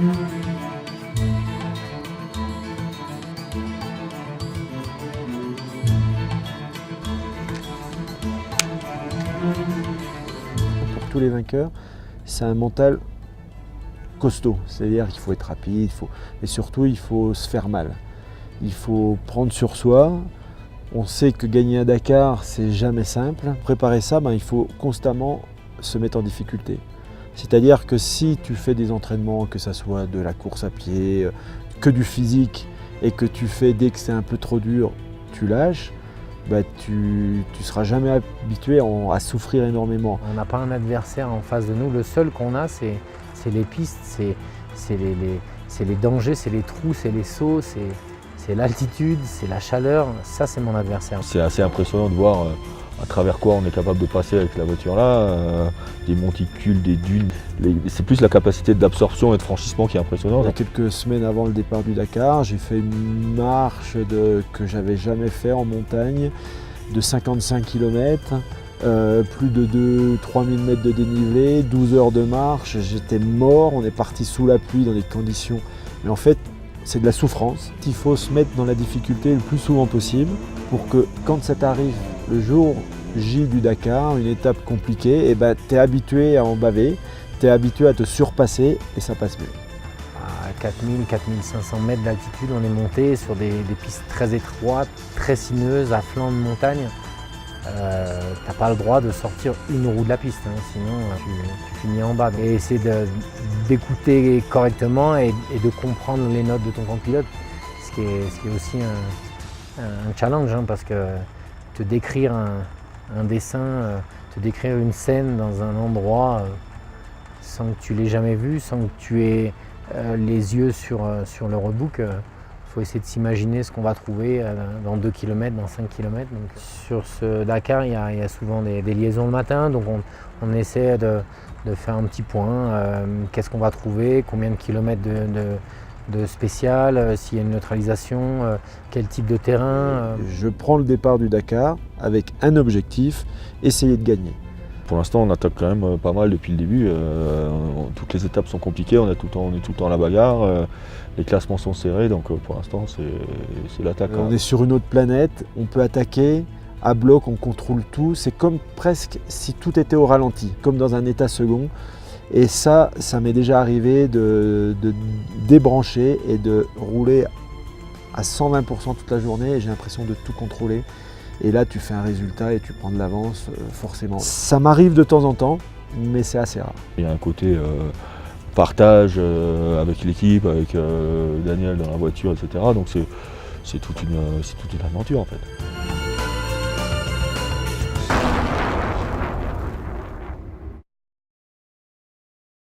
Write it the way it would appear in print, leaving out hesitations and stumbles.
Pour tous les vainqueurs, c'est un mental costaud, c'est-à-dire qu'il faut être rapide, et surtout il faut se faire mal. Il faut prendre sur soi. On sait que gagner un Dakar, c'est jamais simple. Préparer ça, il faut constamment se mettre en difficulté. C'est-à-dire que si tu fais des entraînements, que ce soit de la course à pied, que du physique, et que tu fais dès que c'est un peu trop dur, tu lâches, tu ne seras jamais habitué à souffrir énormément. On n'a pas un adversaire en face de nous. Le seul qu'on a, c'est les pistes, c'est les dangers, c'est les trous, c'est les sauts, c'est l'altitude, c'est la chaleur. Ça, c'est mon adversaire. C'est assez impressionnant de voir à travers quoi on est capable de passer avec la voiture là, des monticules, des dunes. C'est plus la capacité d'absorption et de franchissement qui est impressionnante. Il y a quelques semaines avant le départ du Dakar, j'ai fait une marche que j'avais jamais fait en montagne de 55 km, plus de 3000 mètres de dénivelé, 12 heures de marche. J'étais mort, on est parti sous la pluie dans des conditions. Mais en fait, c'est de la souffrance. Il faut se mettre dans la difficulté le plus souvent possible pour que quand ça t'arrive le jour J du Dakar, une étape compliquée, tu es habitué à en baver, tu es habitué à te surpasser et ça passe mieux. À 4000-4500 mètres d'altitude, on est monté sur des pistes très étroites, très sinueuses, à flanc de montagne. T'as pas le droit de sortir une roue de la piste, sinon tu finis en bas. Et essayer d'écouter correctement et de comprendre les notes de ton copilote, ce qui est aussi un challenge, parce que te décrire un dessin, te décrire une scène dans un endroit sans que tu l'aies jamais vu, sans que tu aies les yeux sur le roadbook. Il faut essayer de s'imaginer ce qu'on va trouver dans 2 km, dans 5 km. Donc, sur ce Dakar, il y a souvent des liaisons le matin, donc on essaie de faire un petit point. Qu'est-ce qu'on va trouver, combien de kilomètres de spécial, s'il y a une neutralisation, quel type de terrain. Je prends le départ du Dakar avec un objectif, essayer de gagner. Pour l'instant, on attaque quand même pas mal depuis le début. Toutes les étapes sont compliquées, on est tout le temps à la bagarre. Les classements sont serrés, donc pour l'instant, c'est l'attaque. On est sur une autre planète, on peut attaquer à bloc, on contrôle tout. C'est comme presque si tout était au ralenti, comme dans un état second. Et ça m'est déjà arrivé de débrancher et de rouler à 120% toute la journée et j'ai l'impression de tout contrôler. Et là, tu fais un résultat et tu prends de l'avance, forcément. Ça m'arrive de temps en temps, mais c'est assez rare. Il y a un côté partage avec l'équipe, avec Daniel dans la voiture, etc. Donc c'est toute une aventure en fait.